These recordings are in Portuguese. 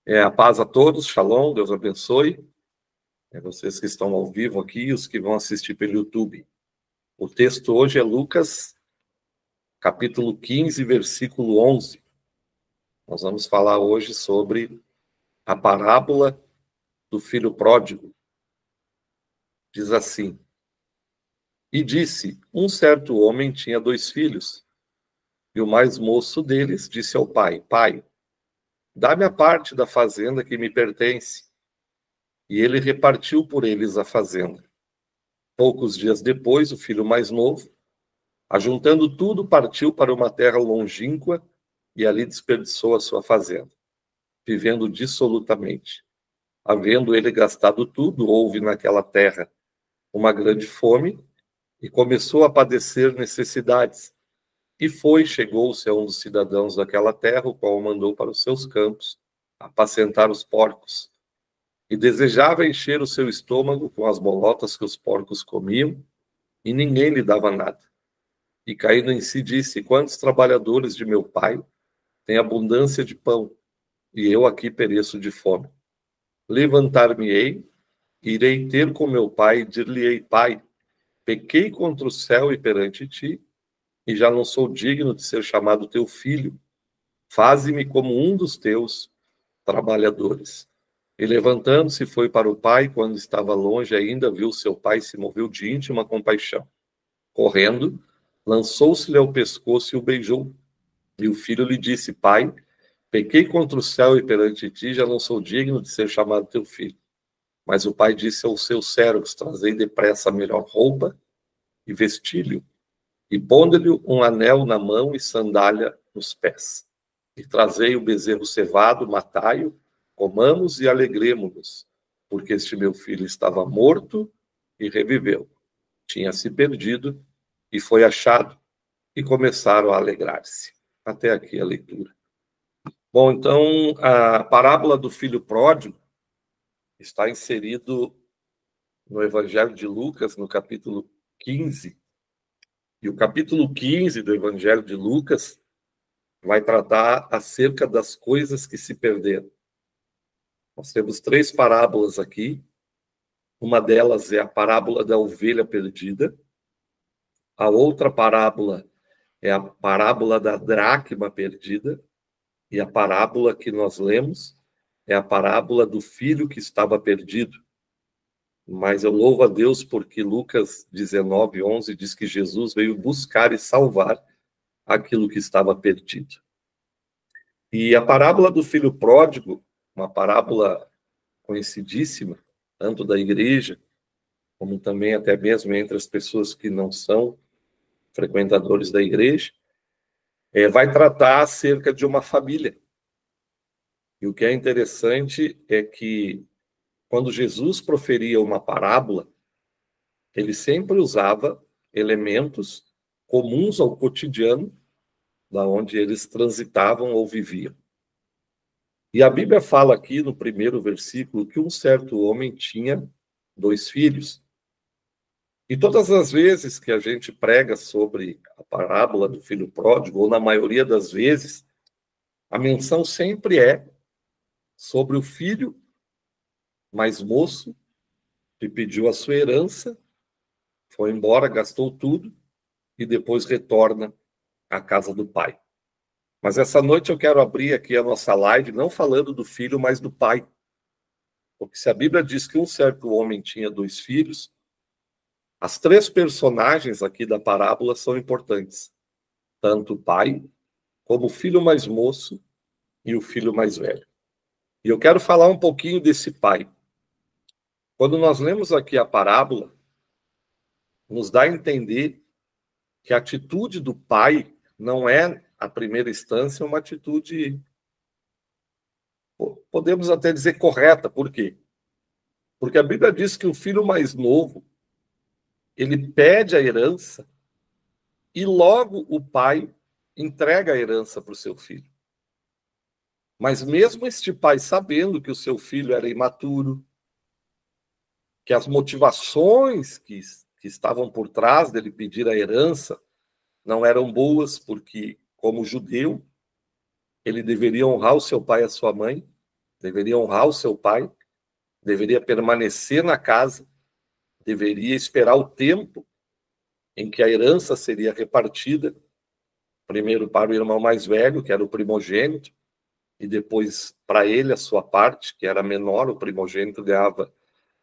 A paz a todos, shalom, Deus abençoe. Vocês que estão ao vivo aqui e os que vão assistir pelo YouTube. O texto hoje é Lucas, capítulo 15, versículo 11. Nós vamos falar hoje sobre a parábola do filho pródigo. Diz assim: E disse, um certo homem tinha 2 filhos, e o mais moço deles disse ao pai: Pai, dá-me a parte da fazenda que me pertence. E ele repartiu por eles a fazenda. Poucos dias depois, o filho mais novo, ajuntando tudo, partiu para uma terra longínqua e ali desperdiçou a sua fazenda, vivendo dissolutamente. Havendo ele gastado tudo, houve naquela terra uma grande fome e começou a padecer necessidades. E chegou-se a um dos cidadãos daquela terra, o qual o mandou para os seus campos apacentar os porcos. E desejava encher o seu estômago com as bolotas que os porcos comiam, e ninguém lhe dava nada. E caindo em si disse: Quantos trabalhadores de meu pai têm abundância de pão, e eu aqui pereço de fome? Levantar-me-ei, irei ter com meu pai, e dir-lhe-ei: Pai, pequei contra o céu e perante ti, e já não sou digno de ser chamado teu filho. Faze-me como um dos teus trabalhadores. E levantando-se foi para o pai, quando estava longe ainda, viu seu pai, se moveu de íntima compaixão. Correndo, lançou-se-lhe ao pescoço e o beijou. E o filho lhe disse: Pai, pequei contra o céu e perante ti, já não sou digno de ser chamado teu filho. Mas o pai disse aos seus servos: Trazei depressa a melhor roupa e vestilho, e ponde-lhe um anel na mão e sandália nos pés. E trazei o bezerro cevado, matai-o, comamos e alegremo-nos, porque este meu filho estava morto e reviveu. Tinha se perdido e foi achado, e começaram a alegrar-se. Até aqui a leitura. Bom, então, a parábola do filho pródigo está inserido no Evangelho de Lucas, no capítulo 15. E o capítulo 15 do Evangelho de Lucas vai tratar acerca das coisas que se perderam. Nós temos 3 parábolas aqui. Uma delas é a parábola da ovelha perdida. A outra parábola é a parábola da dracma perdida. E a parábola que nós lemos é a parábola do filho que estava perdido. Mas eu louvo a Deus porque Lucas 19, 11 diz que Jesus veio buscar e salvar aquilo que estava perdido. E a parábola do filho pródigo, uma parábola conhecidíssima, tanto da igreja, como também até mesmo entre as pessoas que não são frequentadores da igreja, vai tratar acerca de uma família. E o que é interessante é que, quando Jesus proferia uma parábola, ele sempre usava elementos comuns ao cotidiano, da onde eles transitavam ou viviam. E a Bíblia fala aqui, no primeiro versículo, que um certo homem tinha 2 filhos. E todas as vezes que a gente prega sobre a parábola do filho pródigo, ou na maioria das vezes, a menção sempre é sobre o filho mais moço, que pediu a sua herança, foi embora, gastou tudo, e depois retorna à casa do pai. Mas essa noite eu quero abrir aqui a nossa live, não falando do filho, mas do pai. Porque se a Bíblia diz que um certo homem tinha 2 filhos, as 3 personagens aqui da parábola são importantes. Tanto o pai, como o filho mais moço e o filho mais velho. E eu quero falar um pouquinho desse pai. Quando nós lemos aqui a parábola, nos dá a entender que a atitude do pai não é, à primeira instância, uma atitude, podemos até dizer, correta. Por quê? Porque a Bíblia diz que o filho mais novo, ele pede a herança e logo o pai entrega a herança para o seu filho. Mas mesmo este pai, sabendo que o seu filho era imaturo, que as motivações que estavam por trás dele pedir a herança não eram boas, porque, como judeu, ele deveria honrar o seu pai e a sua mãe, deveria honrar o seu pai, deveria permanecer na casa, deveria esperar o tempo em que a herança seria repartida, primeiro para o irmão mais velho, que era o primogênito, e depois para ele a sua parte, que era menor, o primogênito ganhava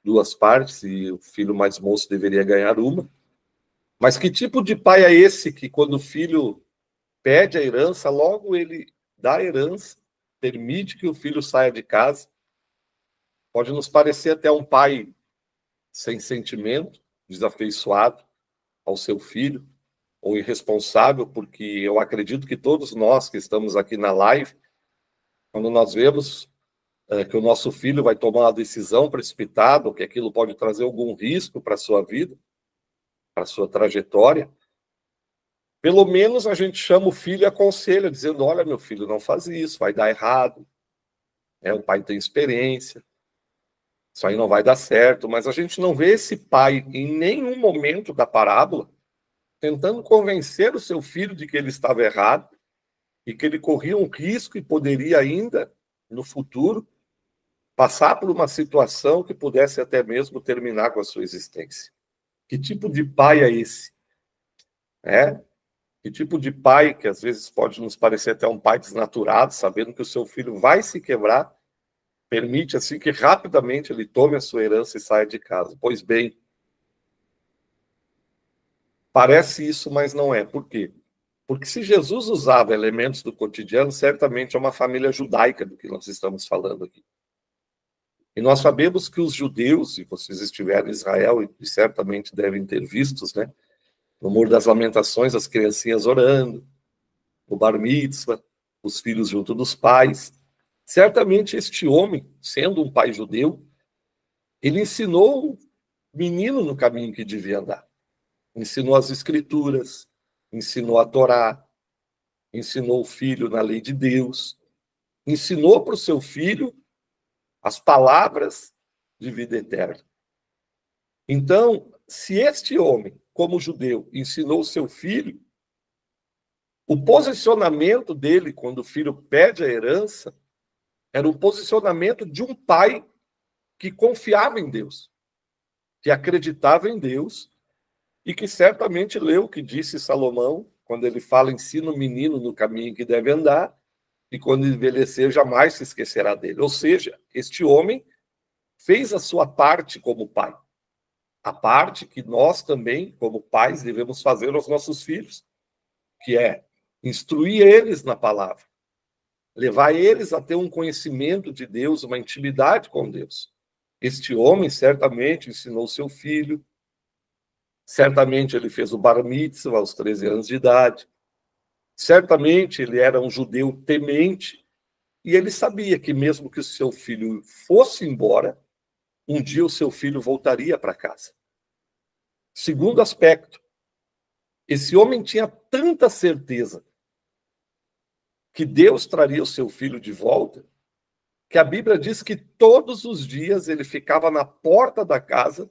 2 partes e o filho mais moço deveria ganhar uma. Mas que tipo de pai é esse que, quando o filho pede a herança, logo ele dá a herança, permite que o filho saia de casa? Pode nos parecer até um pai sem sentimento, desafeiçoado ao seu filho, ou irresponsável, porque eu acredito que todos nós que estamos aqui na live, quando nós vemos que o nosso filho vai tomar uma decisão precipitada, ou que aquilo pode trazer algum risco para a sua vida, para a sua trajetória, pelo menos a gente chama o filho e aconselha, dizendo: olha, meu filho, não faz isso, vai dar errado. O pai tem experiência, isso aí não vai dar certo. Mas a gente não vê esse pai, em nenhum momento da parábola, tentando convencer o seu filho de que ele estava errado e que ele corria um risco e poderia ainda, no futuro, passar por uma situação que pudesse até mesmo terminar com a sua existência. Que tipo de pai é esse? Que tipo de pai, que às vezes pode nos parecer até um pai desnaturado, sabendo que o seu filho vai se quebrar, permite assim que rapidamente ele tome a sua herança e saia de casa? Pois bem, parece isso, mas não é. Por quê? Porque se Jesus usava elementos do cotidiano, certamente é uma família judaica do que nós estamos falando aqui. E nós sabemos que os judeus, e vocês estiveram em Israel e certamente devem ter vistos, no Muro das Lamentações, as criancinhas orando, no Bar Mitzvah, os filhos junto dos pais. Certamente este homem, sendo um pai judeu, ele ensinou o menino no caminho que devia andar. Ensinou as escrituras, ensinou a Torá, ensinou o filho na lei de Deus, ensinou para o seu filho as palavras de vida eterna. Então, se este homem, como judeu, ensinou o seu filho, o posicionamento dele, quando o filho pede a herança, era um posicionamento de um pai que confiava em Deus, que acreditava em Deus e que certamente leu o que disse Salomão, quando ele fala: ensina o menino no caminho que deve andar, e quando envelhecer jamais se esquecerá dele. Ou seja, este homem fez a sua parte como pai. A parte que nós também, como pais, devemos fazer aos nossos filhos, que é instruir eles na palavra, levar eles a ter um conhecimento de Deus, uma intimidade com Deus. Este homem certamente ensinou seu filho, certamente ele fez o bar mitzvah aos 13 anos de idade, certamente ele era um judeu temente, e ele sabia que mesmo que o seu filho fosse embora, um dia o seu filho voltaria para casa. Segundo aspecto, esse homem tinha tanta certeza que Deus traria o seu filho de volta, que a Bíblia diz que todos os dias ele ficava na porta da casa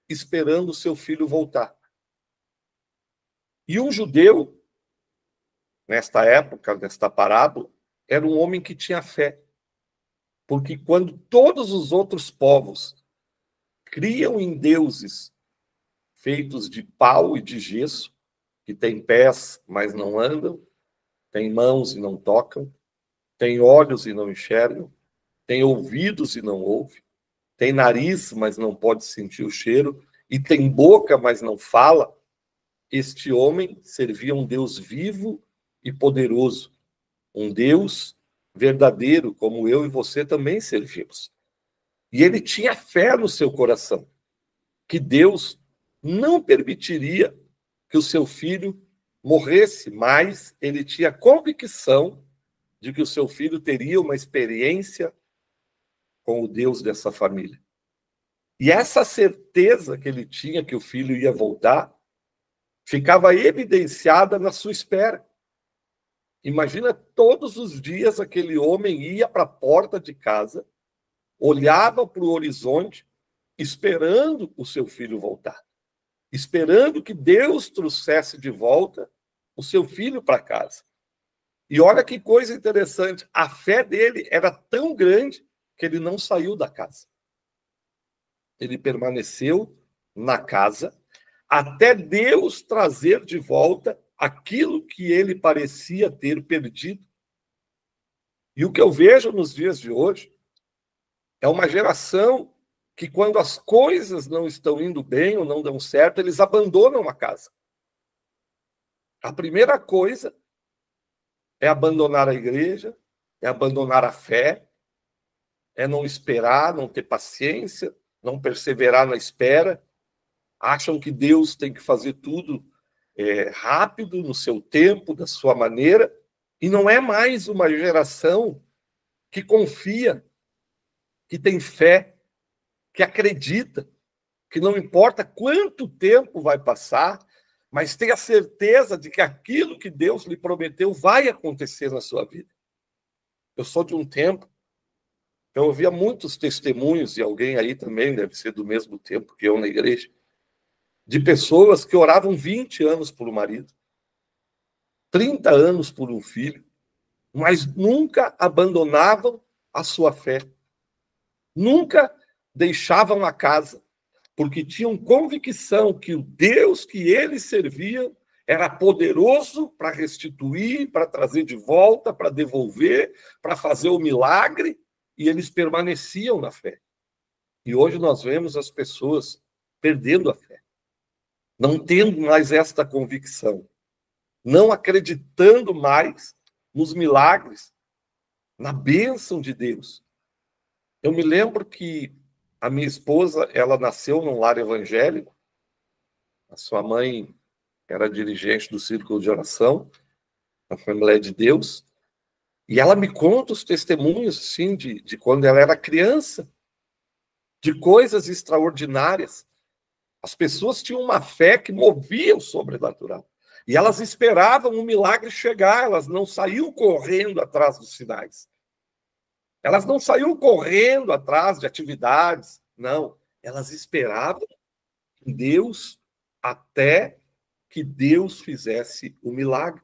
esperando o seu filho voltar. E um judeu, nesta época, nesta parábola, era um homem que tinha fé. Porque quando todos os outros povos criam em deuses feitos de pau e de gesso, que têm pés, mas não andam, têm mãos e não tocam, têm olhos e não enxergam, têm ouvidos e não ouvem, tem nariz, mas não pode sentir o cheiro, e tem boca, mas não fala, este homem servia um Deus vivo e poderoso, um Deus verdadeiro, como eu e você também servimos. E ele tinha fé no seu coração, que Deus não permitiria que o seu filho morresse, mas ele tinha convicção de que o seu filho teria uma experiência com o Deus dessa família. E essa certeza que ele tinha que o filho ia voltar, ficava evidenciada na sua espera. Imagina, todos os dias aquele homem ia para a porta de casa, olhava para o horizonte, esperando o seu filho voltar, esperando que Deus trouxesse de volta o seu filho para casa. E olha que coisa interessante, a fé dele era tão grande que ele não saiu da casa. Ele permaneceu na casa até Deus trazer de volta aquilo que ele parecia ter perdido. E o que eu vejo nos dias de hoje é uma geração que, quando as coisas não estão indo bem ou não dão certo, eles abandonam a casa. A primeira coisa é abandonar a igreja, é abandonar a fé, é não esperar, não ter paciência, não perseverar na espera. Acham que Deus tem que fazer tudo rápido, no seu tempo, da sua maneira, e não é mais uma geração que confia, que tem fé, que acredita, que não importa quanto tempo vai passar, mas tem a certeza de que aquilo que Deus lhe prometeu vai acontecer na sua vida. Eu sou de um tempo, eu ouvia muitos testemunhos, e alguém aí também deve ser do mesmo tempo que eu na igreja, de pessoas que oravam 20 anos por um marido, 30 anos por um filho, mas nunca abandonavam a sua fé. Nunca deixavam a casa, porque tinham convicção que o Deus que eles serviam era poderoso para restituir, para trazer de volta, para devolver, para fazer o milagre, e eles permaneciam na fé. E hoje nós vemos as pessoas perdendo a fé, não tendo mais esta convicção, não acreditando mais nos milagres, na bênção de Deus. Eu me lembro que a minha esposa, ela nasceu num lar evangélico, a sua mãe era dirigente do Círculo de Oração, na Assembleia de Deus, e ela me conta os testemunhos, assim, de quando ela era criança, de coisas extraordinárias. As pessoas tinham uma fé que movia o sobrenatural. E elas esperavam o milagre chegar, elas não saíam correndo atrás dos sinais. Elas não saíam correndo atrás de atividades, não. Elas esperavam Deus até que Deus fizesse o milagre.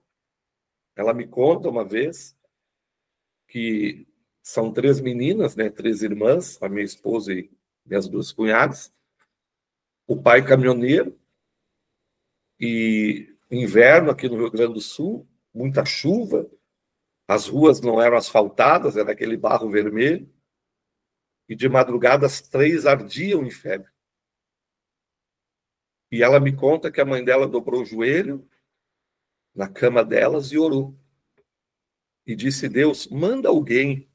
Ela me conta uma vez que são 3 meninas, né, 3 irmãs, a minha esposa e minhas 2 cunhadas. O pai caminhoneiro, e inverno aqui no Rio Grande do Sul, muita chuva, as ruas não eram asfaltadas, era aquele barro vermelho, e de madrugada as 3 ardiam em febre. E ela me conta que a mãe dela dobrou o joelho na cama delas e orou. E disse: Deus, manda alguém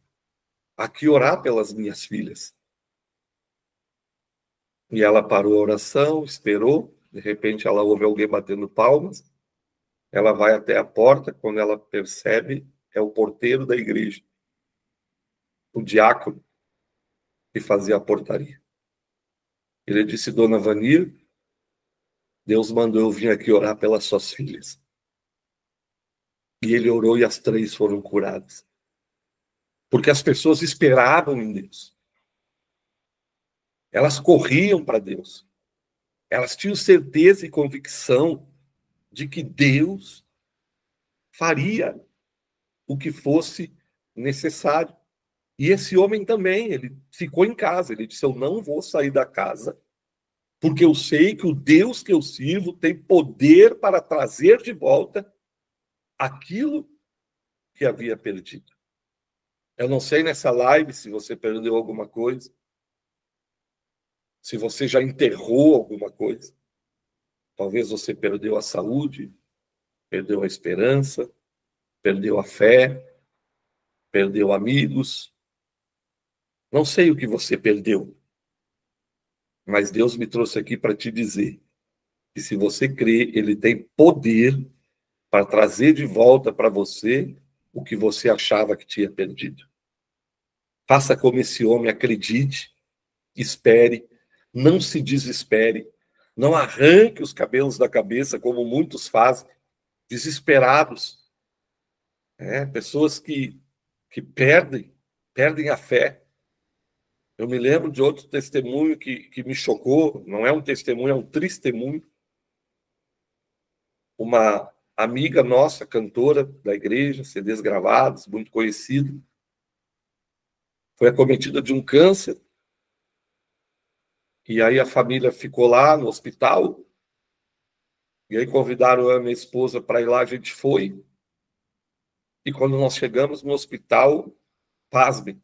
aqui orar pelas minhas filhas. E ela parou a oração, esperou, de repente ela ouve alguém batendo palmas, ela vai até a porta, quando ela percebe, é o porteiro da igreja, o diácono, que fazia a portaria. Ele disse: Dona Vanir, Deus mandou eu vir aqui orar pelas suas filhas. E ele orou e as 3 foram curadas. Porque as pessoas esperavam em Deus. Elas corriam para Deus. Elas tinham certeza e convicção de que Deus faria o que fosse necessário. E esse homem também, ele ficou em casa. Ele disse: eu não vou sair da casa, porque eu sei que o Deus que eu sirvo tem poder para trazer de volta aquilo que havia perdido. Eu não sei nessa live se você perdeu alguma coisa, se você já enterrou alguma coisa. Talvez você perdeu a saúde, perdeu a esperança, perdeu a fé, perdeu amigos. Não sei o que você perdeu, mas Deus me trouxe aqui para te dizer que, se você crê, Ele tem poder para trazer de volta para você o que você achava que tinha perdido. Faça como esse homem, acredite, espere, não se desespere, não arranque os cabelos da cabeça, como muitos fazem, desesperados. Pessoas que perdem a fé. Eu me lembro de outro testemunho que me chocou, não é um testemunho, é um testemunho. Uma amiga nossa, cantora da igreja, CDs gravados, muito conhecida, foi acometida de um câncer, e aí a família ficou lá no hospital, e aí convidaram a minha esposa para ir lá, a gente foi, e quando nós chegamos no hospital, pasme,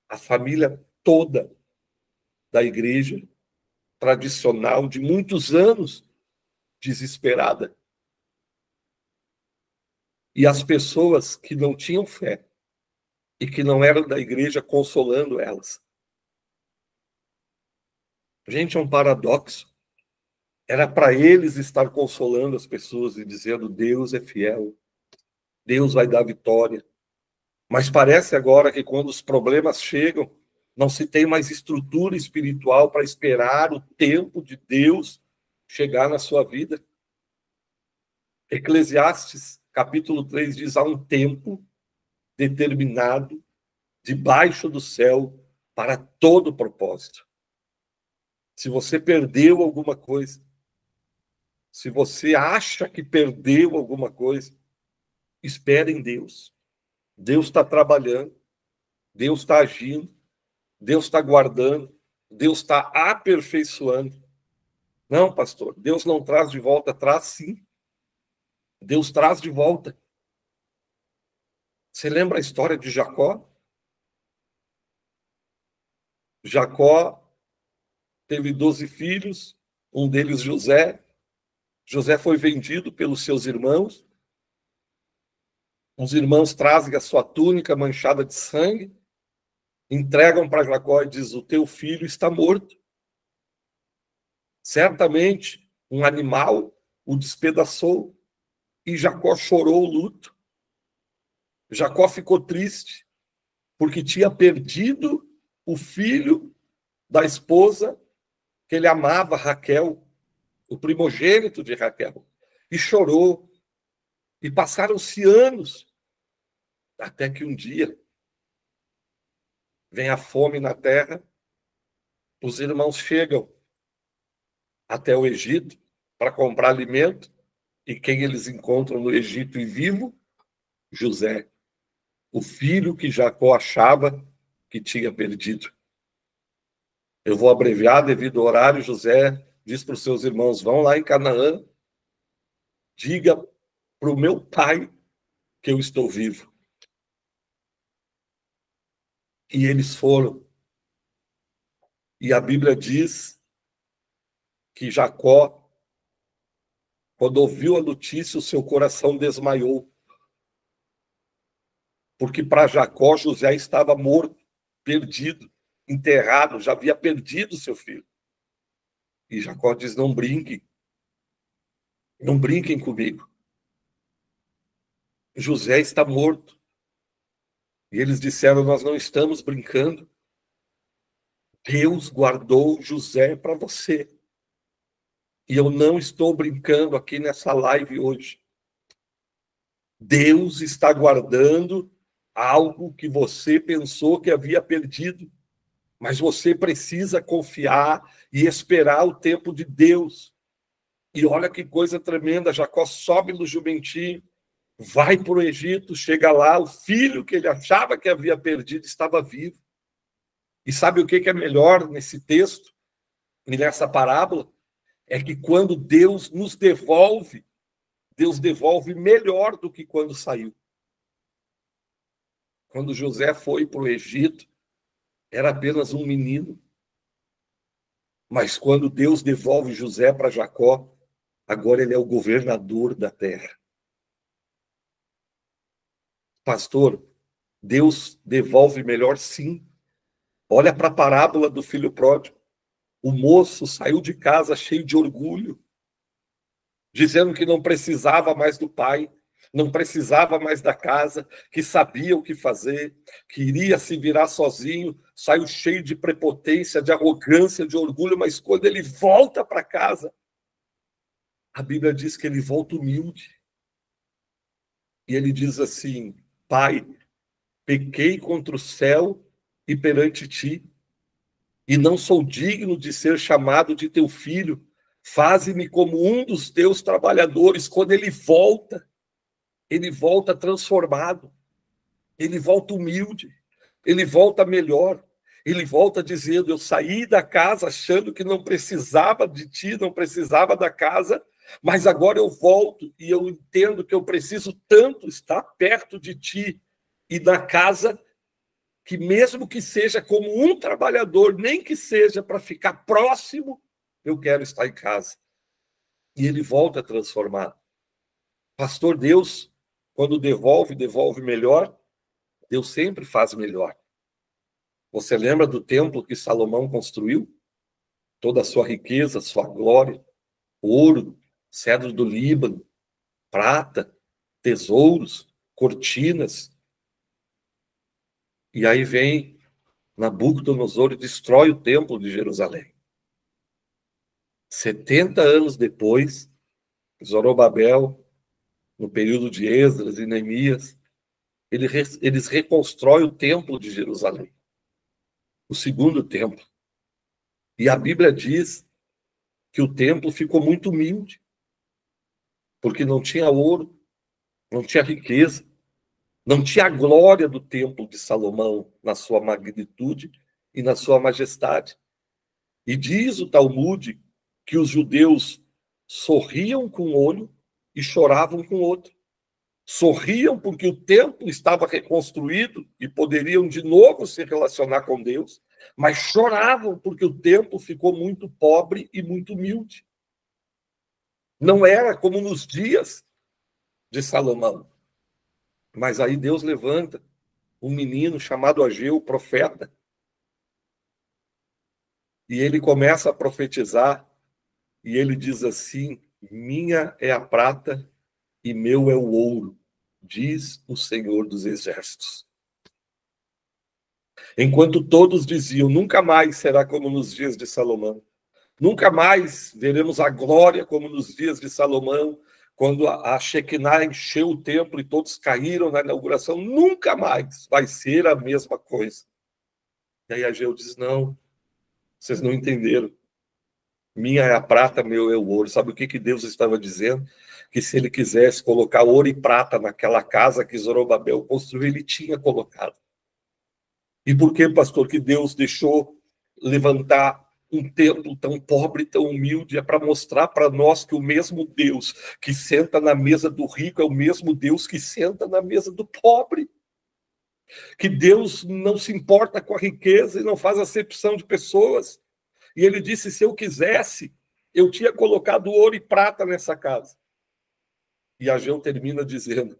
a família toda da igreja tradicional de muitos anos, desesperada. E as pessoas que não tinham fé e que não eram da igreja consolando elas. Gente, é um paradoxo. Era para eles estar consolando as pessoas e dizendo: Deus é fiel, Deus vai dar vitória. Mas parece agora que quando os problemas chegam, não se tem mais estrutura espiritual para esperar o tempo de Deus chegar na sua vida. Eclesiastes, capítulo 3, diz: há um tempo determinado debaixo do céu para todo propósito. Se você perdeu alguma coisa, se você acha que perdeu alguma coisa, espere em Deus. Deus está trabalhando, Deus está agindo, Deus está guardando, Deus está aperfeiçoando. Não, pastor, Deus não traz de volta, traz sim. Deus traz de volta. Você lembra a história de Jacó? Jacó teve 12 filhos, um deles José. José foi vendido pelos seus irmãos. Os irmãos trazem a sua túnica manchada de sangue, entregam para Jacó e dizem: o teu filho está morto. Certamente um animal o despedaçou, e Jacó chorou o luto. Jacó ficou triste, porque tinha perdido o filho da esposa que ele amava, Raquel, o primogênito de Raquel, e chorou. E passaram-se anos, até que um dia vem a fome na terra, os irmãos chegam até o Egito para comprar alimento, e quem eles encontram no Egito e vivo? José, o filho que Jacó achava que tinha perdido. Eu vou abreviar devido ao horário. José diz para os seus irmãos: vão lá em Canaã, diga para o meu pai que eu estou vivo. E eles foram. E a Bíblia diz que Jacó, quando ouviu a notícia, o seu coração desmaiou. Porque para Jacó, José estava morto, perdido, enterrado, já havia perdido seu filho. E Jacó diz: não brinquem, não brinquem comigo. José está morto. E eles disseram: nós não estamos brincando. Deus guardou José para você. E eu não estou brincando aqui nessa live hoje. Deus está guardando algo que você pensou que havia perdido. Mas você precisa confiar e esperar o tempo de Deus. E olha que coisa tremenda. Jacó sobe no jumentinho, vai para o Egito, chega lá, o filho que ele achava que havia perdido estava vivo. E sabe o que é melhor nesse texto e nessa parábola? É que quando Deus nos devolve, Deus devolve melhor do que quando saiu. Quando José foi para o Egito, era apenas um menino. Mas quando Deus devolve José para Jacó, agora ele é o governador da terra. Pastor, Deus devolve melhor sim. Olha para a parábola do filho pródigo. O moço saiu de casa cheio de orgulho, dizendo que não precisava mais do pai, não precisava mais da casa, que sabia o que fazer, que iria se virar sozinho, saiu cheio de prepotência, de arrogância, de orgulho, mas quando ele volta para casa, a Bíblia diz que ele volta humilde. E ele diz assim: pai, pequei contra o céu e perante ti, e não sou digno de ser chamado de teu filho. Faze-me como um dos teus trabalhadores. Quando ele volta transformado, ele volta humilde. Ele volta melhor. Ele volta dizendo: eu saí da casa achando que não precisava de ti, não precisava da casa, mas agora eu volto e eu entendo que eu preciso tanto estar perto de ti e da casa, que mesmo que seja como um trabalhador, nem que seja para ficar próximo, eu quero estar em casa. E ele volta transformado. Pastor, Deus, quando devolve melhor. Deus sempre faz melhor. Você lembra do templo que Salomão construiu? Toda a sua riqueza, sua glória, ouro, cedro do Líbano, prata, tesouros, cortinas. E aí vem Nabucodonosor e destrói o templo de Jerusalém. 70 anos depois, Zorobabel, no período de Esdras e Neemias, eles reconstroem o templo de Jerusalém, o segundo templo. E a Bíblia diz que o templo ficou muito humilde, porque não tinha ouro, não tinha riqueza, não tinha a glória do templo de Salomão na sua magnitude e na sua majestade. E diz o Talmude que os judeus sorriam com um olho e choravam com o outro. Sorriam porque o templo estava reconstruído e poderiam de novo se relacionar com Deus, mas choravam porque o templo ficou muito pobre e muito humilde. Não era como nos dias de Salomão. Mas aí Deus levanta um menino chamado Ageu, profeta, e ele começa a profetizar, e ele diz assim: minha é a prata e meu é o ouro, diz o Senhor dos Exércitos. Enquanto todos diziam: nunca mais será como nos dias de Salomão, nunca mais veremos a glória como nos dias de Salomão, quando a Shekinah encheu o templo e todos caíram na inauguração, nunca mais vai ser a mesma coisa. E aí Ageu diz: não, vocês não entenderam. Minha é a prata, meu é o ouro. Sabe o que Deus estava dizendo? Que se ele quisesse colocar ouro e prata naquela casa que Zorobabel construiu, ele tinha colocado. E por que, pastor, que Deus deixou levantar um templo tão pobre, tão humilde? É para mostrar para nós que o mesmo Deus que senta na mesa do rico é o mesmo Deus que senta na mesa do pobre. Que Deus não se importa com a riqueza e não faz acepção de pessoas. E ele disse: se eu quisesse, eu tinha colocado ouro e prata nessa casa. E Ageu termina dizendo: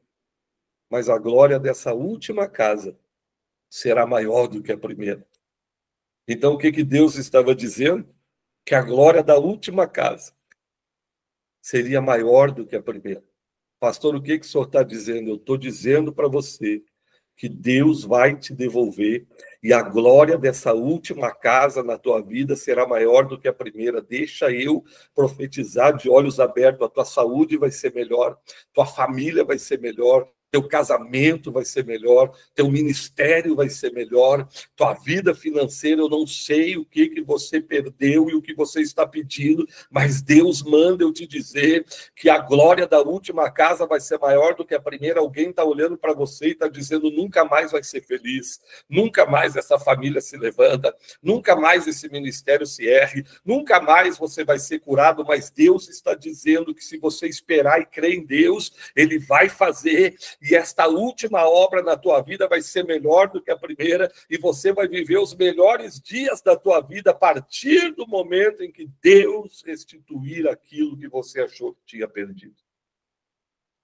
mas a glória dessa última casa será maior do que a primeira. Então, o que Deus estava dizendo? Que a glória da última casa seria maior do que a primeira. Pastor, o que o senhor está dizendo? Eu estou dizendo para você que Deus vai te devolver e a glória dessa última casa na tua vida será maior do que a primeira. Deixa eu profetizar de olhos abertos: a tua saúde vai ser melhor, tua família vai ser melhor, teu casamento vai ser melhor, teu ministério vai ser melhor, tua vida financeira, eu não sei o que você perdeu e o que você está pedindo, mas Deus manda eu te dizer que a glória da última casa vai ser maior do que a primeira. Alguém está olhando para você e está dizendo: nunca mais vai ser feliz, nunca mais essa família se levanta, nunca mais esse ministério se ergue, nunca mais você vai ser curado, mas Deus está dizendo que se você esperar e crer em Deus, Ele vai fazer, e esta última obra na tua vida vai ser melhor do que a primeira, e você vai viver os melhores dias da tua vida a partir do momento em que Deus restituir aquilo que você achou que tinha perdido.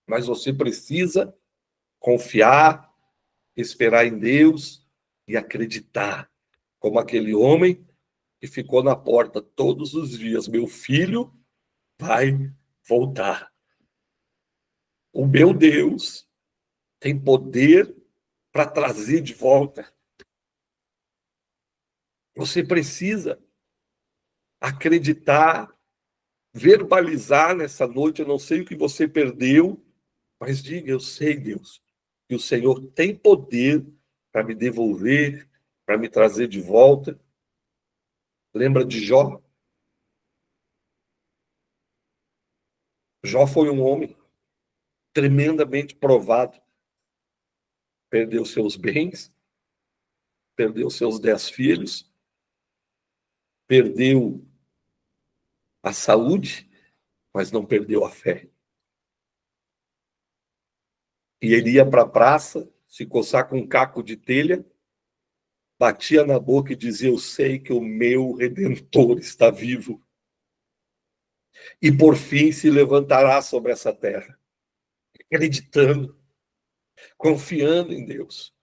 Mas você precisa confiar, esperar em Deus e acreditar, como aquele homem que ficou na porta todos os dias: meu filho vai voltar. O meu Deus tem poder para trazer de volta. Você precisa acreditar, verbalizar nessa noite. Eu não sei o que você perdeu, mas diga: eu sei, Deus, que o Senhor tem poder para me devolver, para me trazer de volta. Lembra de Jó? Jó foi um homem tremendamente provado. Perdeu seus bens, perdeu seus 10 filhos, perdeu a saúde, mas não perdeu a fé. E ele ia para a praça, se coçar com um caco de telha, batia na boca e dizia: eu sei que o meu Redentor está vivo. E por fim se levantará sobre essa terra, acreditando, confiando em Deus,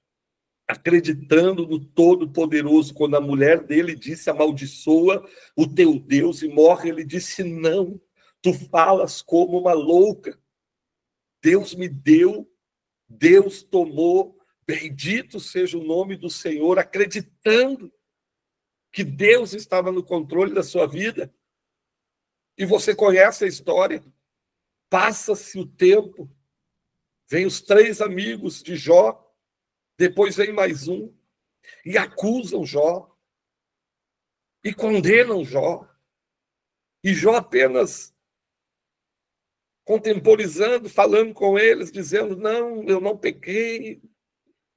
acreditando no Todo-Poderoso. Quando a mulher dele disse: amaldiçoa o teu Deus e morre, ele disse: não, tu falas como uma louca. Deus me deu, Deus tomou, bendito seja o nome do Senhor, acreditando que Deus estava no controle da sua vida. E você conhece a história. Passa-se o tempo, vem os 3 amigos de Jó, depois vem mais um, e acusam Jó, e condenam Jó. E Jó apenas contemporizando, falando com eles, dizendo: não, eu não pequei,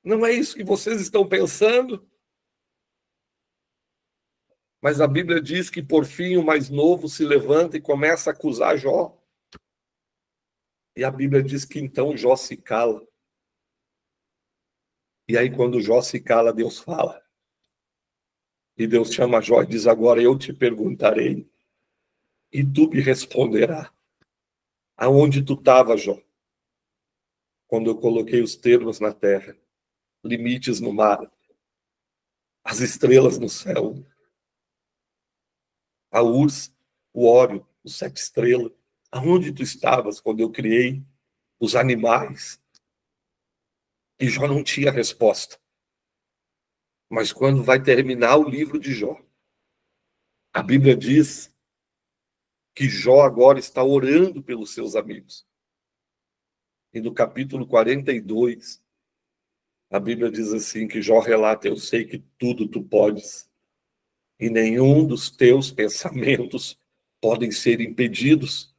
não é isso que vocês estão pensando. Mas a Bíblia diz que, por fim, o mais novo se levanta e começa a acusar Jó. E a Bíblia diz que então Jó se cala. E aí, quando Jó se cala, Deus fala. E Deus chama Jó e diz: agora eu te perguntarei, e tu me responderás. Aonde tu estava, Jó? Quando eu coloquei os termos na terra, limites no mar, as estrelas no céu, a Urs, o Ório, os 7 estrelas. Aonde tu estavas quando eu criei os animais? E Jó não tinha resposta. Mas quando vai terminar o livro de Jó, a Bíblia diz que Jó agora está orando pelos seus amigos. E no capítulo 42, a Bíblia diz assim, que Jó relata: eu sei que tudo tu podes, e nenhum dos teus pensamentos podem ser impedidos.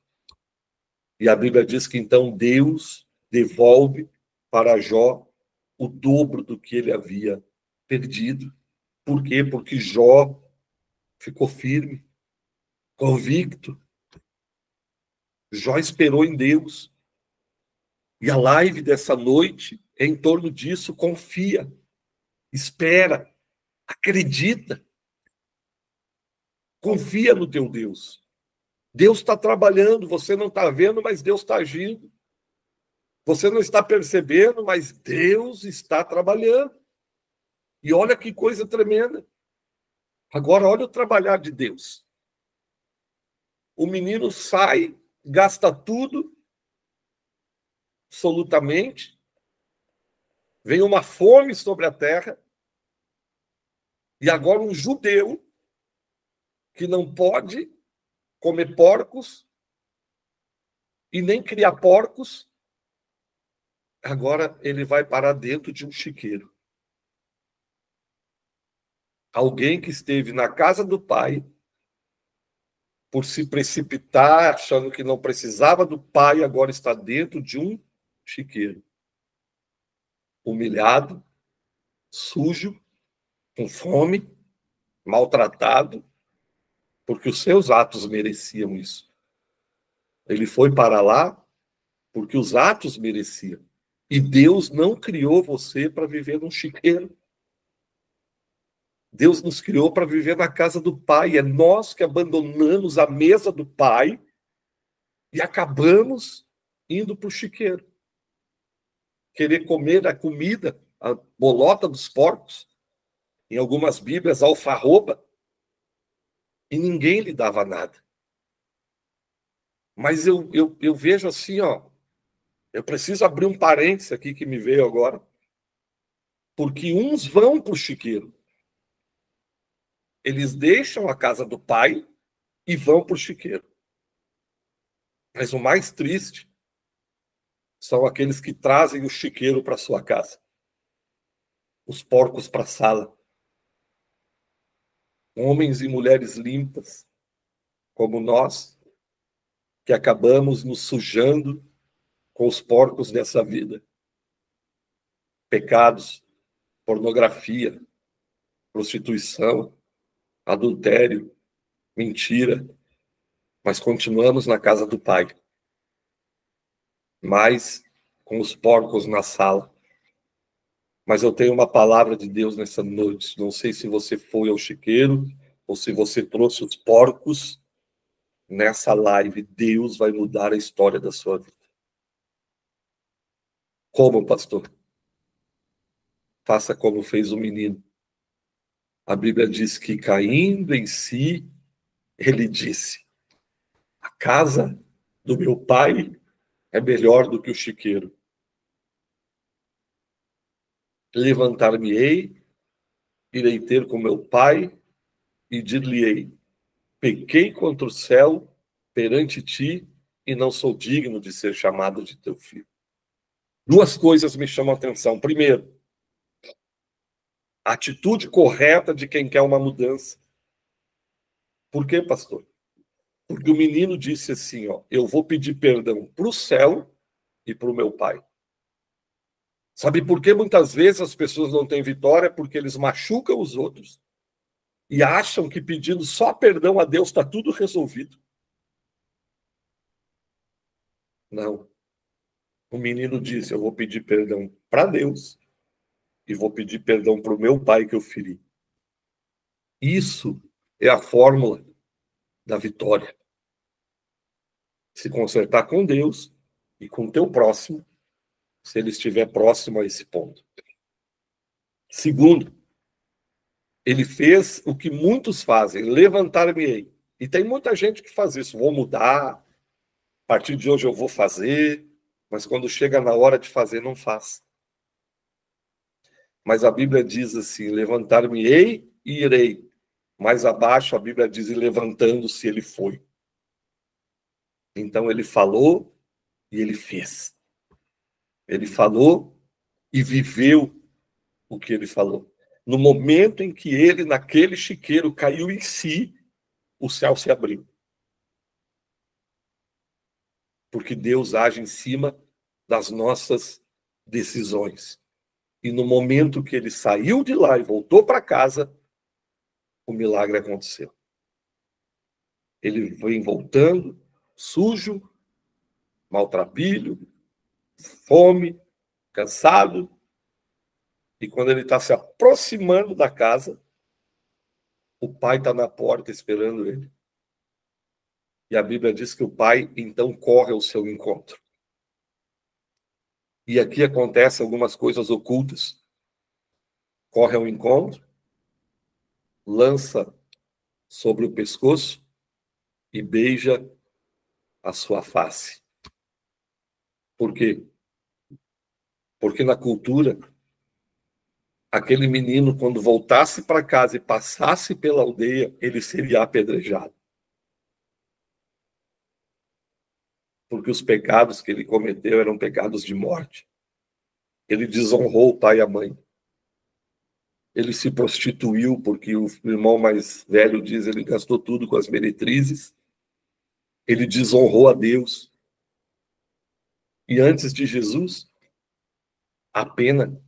E a Bíblia diz que então Deus devolve para Jó o dobro do que ele havia perdido. Por quê? Porque Jó ficou firme, convicto. Jó esperou em Deus. E a live dessa noite é em torno disso. Confia, espera, acredita. Confia no teu Deus. Deus está trabalhando, você não está vendo, mas Deus está agindo. Você não está percebendo, mas Deus está trabalhando. E olha que coisa tremenda. Agora, olha o trabalhar de Deus. O menino sai, gasta tudo, absolutamente. Vem uma fome sobre a terra. E agora um judeu que não pode comer porcos e nem criar porcos, agora ele vai parar dentro de um chiqueiro. Alguém que esteve na casa do pai, por se precipitar, achando que não precisava do pai, agora está dentro de um chiqueiro. Humilhado, sujo, com fome, maltratado, porque os seus atos mereciam isso. Ele foi para lá porque os atos mereciam. E Deus não criou você para viver num chiqueiro. Deus nos criou para viver na casa do Pai. É nós que abandonamos a mesa do Pai e acabamos indo para o chiqueiro. Querer comer a comida, a bolota dos porcos, em algumas Bíblias, alfarroba, e ninguém lhe dava nada. Mas eu vejo assim, ó, eu preciso abrir um parênteses aqui que me veio agora, porque uns vão para o chiqueiro. Eles deixam a casa do pai e vão para o chiqueiro. Mas o mais triste são aqueles que trazem o chiqueiro para sua casa, os porcos para a sala. Homens e mulheres limpas, como nós, que acabamos nos sujando com os porcos dessa vida. Pecados, pornografia, prostituição, adultério, mentira, mas continuamos na casa do Pai, mas com os porcos na sala. Mas eu tenho uma palavra de Deus nessa noite. Não sei se você foi ao chiqueiro ou se você trouxe os porcos. Nessa live, Deus vai mudar a história da sua vida. Como, pastor? Faça como fez o menino. A Bíblia diz que, caindo em si, ele disse: a casa do meu pai é melhor do que o chiqueiro. Levantar-me-ei, irei ter com meu pai e dir-lhe-ei: pequei contra o céu perante ti e não sou digno de ser chamado de teu filho. Duas coisas me chamam a atenção. Primeiro, a atitude correta de quem quer uma mudança. Por quê, pastor? Porque o menino disse assim, ó, eu vou pedir perdão para o céu e para o meu pai. Sabe por que muitas vezes as pessoas não têm vitória? Porque eles machucam os outros e acham que pedindo só perdão a Deus está tudo resolvido. Não. O menino disse, eu vou pedir perdão para Deus e vou pedir perdão para o meu pai que eu feri. Isso é a fórmula da vitória. Se consertar com Deus e com o teu próximo, se ele estiver próximo a esse ponto. Segundo, ele fez o que muitos fazem, levantar-me-ei. E tem muita gente que faz isso, vou mudar, a partir de hoje eu vou fazer, mas quando chega na hora de fazer, não faz. Mas a Bíblia diz assim, levantar-me-ei e irei. Mais abaixo a Bíblia diz, e levantando-se ele foi. Então ele falou e ele fez. Ele falou e viveu o que ele falou. No momento em que ele, naquele chiqueiro, caiu em si, o céu se abriu. Porque Deus age em cima das nossas decisões. E no momento que ele saiu de lá e voltou para casa, o milagre aconteceu. Ele vem voltando, sujo, maltrapilho, fome, cansado. E quando ele está se aproximando da casa, o pai está na porta esperando ele. E a Bíblia diz que o pai, então, corre ao seu encontro. E aqui acontecem algumas coisas ocultas. Corre ao encontro, lança sobre o pescoço e beija a sua face. Por quê? Porque na cultura, aquele menino, quando voltasse para casa e passasse pela aldeia, ele seria apedrejado. Porque os pecados que ele cometeu eram pecados de morte. Ele desonrou o pai e a mãe. Ele se prostituiu, porque o irmão mais velho diz, ele gastou tudo com as meretrizes. Ele desonrou a Deus. E antes de Jesus, a pena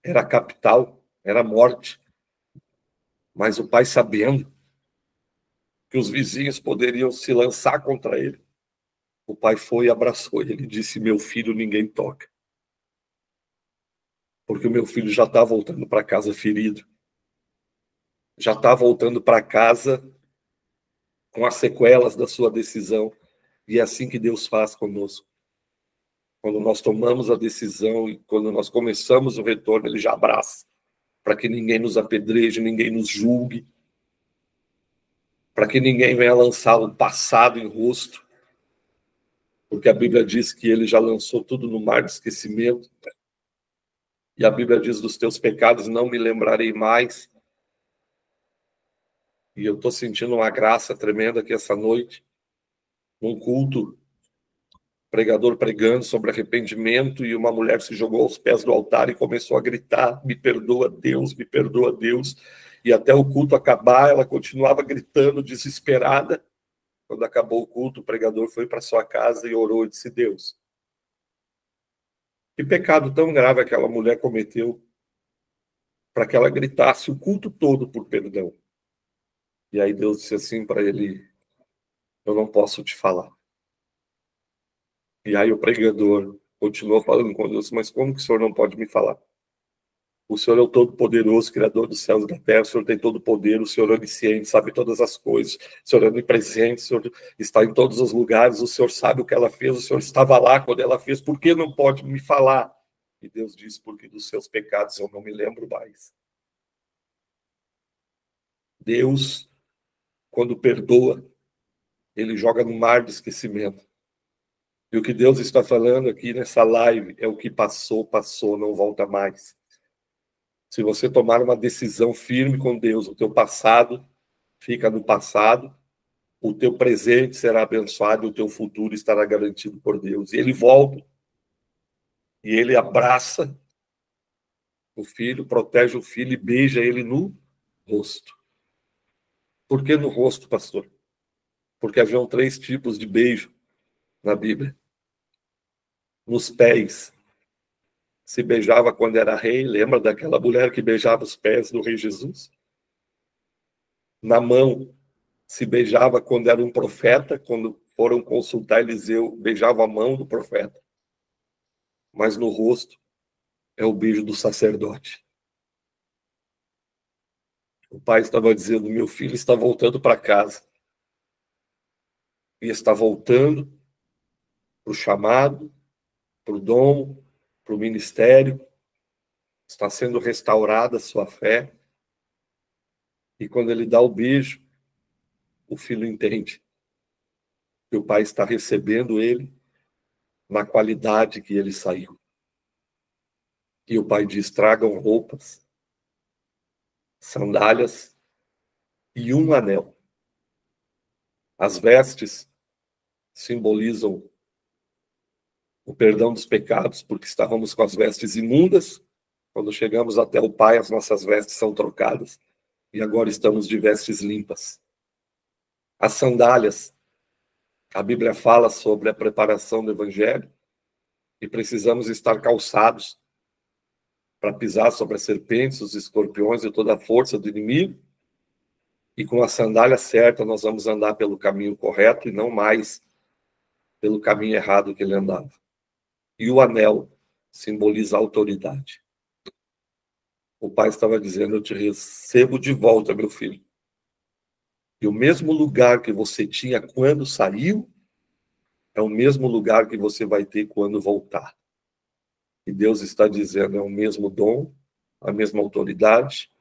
era capital, era morte. Mas o pai, sabendo que os vizinhos poderiam se lançar contra ele, o pai foi e abraçou ele e disse, meu filho ninguém toca. Porque o meu filho já está voltando para casa ferido. Já está voltando para casa com as sequelas da sua decisão. E é assim que Deus faz conosco. Quando nós tomamos a decisão e quando nós começamos o retorno, ele já abraça. Para que ninguém nos apedreje, ninguém nos julgue. Para que ninguém venha lançar o passado em rosto. Porque a Bíblia diz que ele já lançou tudo no mar de esquecimento. E a Bíblia diz, dos teus pecados não me lembrarei mais. E eu estou sentindo uma graça tremenda aqui essa noite. Num culto, pregador pregando sobre arrependimento, e uma mulher se jogou aos pés do altar e começou a gritar, me perdoa Deus, me perdoa Deus. E até o culto acabar, ela continuava gritando, desesperada. Quando acabou o culto, o pregador foi para sua casa e orou e disse, Deus, que pecado tão grave aquela mulher cometeu, para que ela gritasse o culto todo por perdão. E aí Deus disse assim para ele: eu não posso te falar. E aí o pregador continuou falando com Deus: mas como que o senhor não pode me falar? O Senhor é o Todo-Poderoso, Criador dos céus e da terra. O Senhor tem todo o poder, o Senhor é onisciente, sabe todas as coisas. O Senhor é onipresente, o Senhor está em todos os lugares. O Senhor sabe o que ela fez, o Senhor estava lá quando ela fez. Por que não pode me falar? E Deus disse: porque dos seus pecados eu não me lembro mais. Deus, quando perdoa, Ele joga no mar de esquecimento. E o que Deus está falando aqui nessa live é o que passou, passou, não volta mais. Se você tomar uma decisão firme com Deus, o teu passado fica no passado, o teu presente será abençoado e o teu futuro estará garantido por Deus. E ele volta, e ele abraça o filho, protege o filho e beija ele no rosto. Por que no rosto, pastor? Porque haviam 3 tipos de beijo na Bíblia. Nos pés, se beijava quando era rei, lembra daquela mulher que beijava os pés do rei Jesus? Na mão, se beijava quando era um profeta, quando foram consultar Eliseu, beijava a mão do profeta. Mas no rosto é o beijo do sacerdote. O pai estava dizendo: meu filho está voltando para casa. E está voltando para o chamado, para o dom, para o ministério. Está sendo restaurada a sua fé. E quando ele dá o beijo, o filho entende que o pai está recebendo ele na qualidade que ele saiu. E o pai diz: tragam roupas, sandálias e um anel. As vestes simbolizam o perdão dos pecados, porque estávamos com as vestes imundas. Quando chegamos até o Pai, as nossas vestes são trocadas. E agora estamos de vestes limpas. As sandálias, a Bíblia fala sobre a preparação do Evangelho. E precisamos estar calçados para pisar sobre as serpentes, os escorpiões e toda a força do inimigo. E com a sandália certa, nós vamos andar pelo caminho correto e não mais pelo caminho errado que ele andava. E o anel simboliza a autoridade. O pai estava dizendo: eu te recebo de volta, meu filho. E o mesmo lugar que você tinha quando saiu, é o mesmo lugar que você vai ter quando voltar. E Deus está dizendo: é o mesmo dom, a mesma autoridade,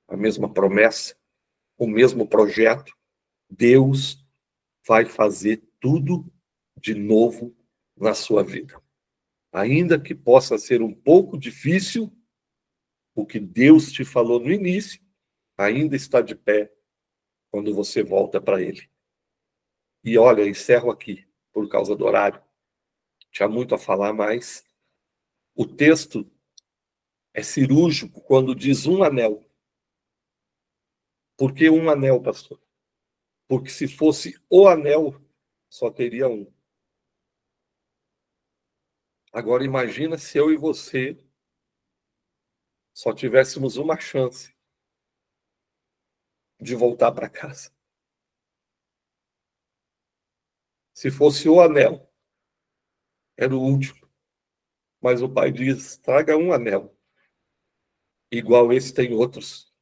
a mesma promessa, o mesmo projeto. Deus vai fazer tudo de novo na sua vida. Ainda que possa ser um pouco difícil, o que Deus te falou no início ainda está de pé quando você volta para Ele. E olha, encerro aqui, por causa do horário. Tinha muito a falar, mas o texto é cirúrgico quando diz um anel. Por que um anel, pastor? Porque se fosse o anel, só teria um. Agora imagina se eu e você só tivéssemos uma chance de voltar para casa. Se fosse o anel, era o último. Mas o pai diz: traga um anel. Igual esse tem outros.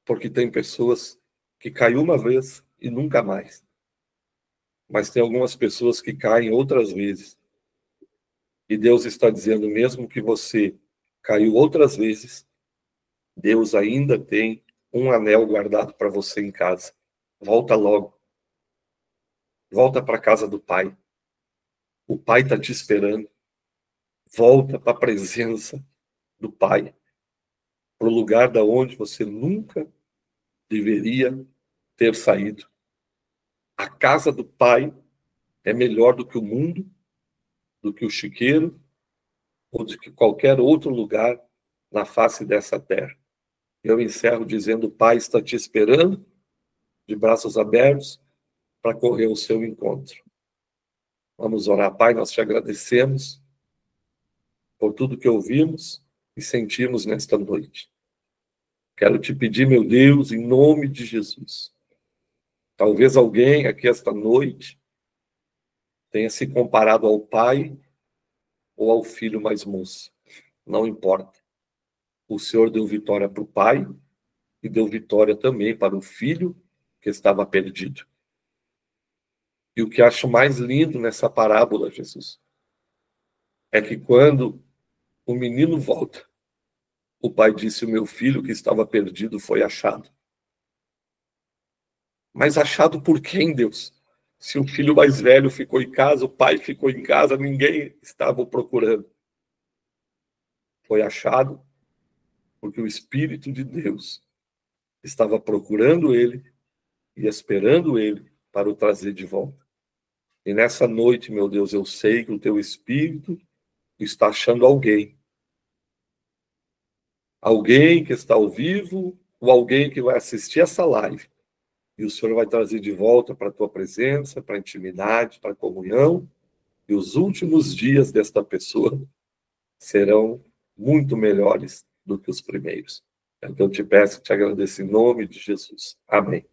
Porque tem pessoas que caem uma vez e nunca mais. Mas tem algumas pessoas que caem outras vezes. E Deus está dizendo: mesmo que você caiu outras vezes, Deus ainda tem um anel guardado para você em casa. Volta logo. Volta para a casa do Pai. O Pai está te esperando. Volta para a presença do Pai. Para o lugar da onde você nunca deveria ter saído. A casa do Pai é melhor do que o mundo, do que o chiqueiro, ou de que qualquer outro lugar na face dessa terra. Eu encerro dizendo: o Pai está te esperando, de braços abertos, para correr ao seu encontro. Vamos orar. Pai, nós te agradecemos por tudo que ouvimos. e sentimos nesta noite. Quero te pedir, meu Deus, em nome de Jesus. Talvez alguém aqui esta noite tenha se comparado ao pai ou ao filho mais moço. Não importa. O Senhor deu vitória para o pai e deu vitória também para o filho que estava perdido. E o que acho mais lindo nessa parábola, Jesus, é que quando o menino volta, o pai disse: o meu filho que estava perdido foi achado. Mas achado por quem, Deus? Se o filho mais velho ficou em casa, o pai ficou em casa, ninguém estava o procurando. Foi achado porque o Espírito de Deus estava procurando ele e esperando ele para o trazer de volta. E nessa noite, meu Deus, eu sei que o teu Espírito está achando alguém. Alguém que está ao vivo ou alguém que vai assistir essa live. E o Senhor vai trazer de volta para a tua presença, para a intimidade, para a comunhão. E os últimos dias desta pessoa serão muito melhores do que os primeiros. É o que eu te peço e te agradeço em nome de Jesus. Amém.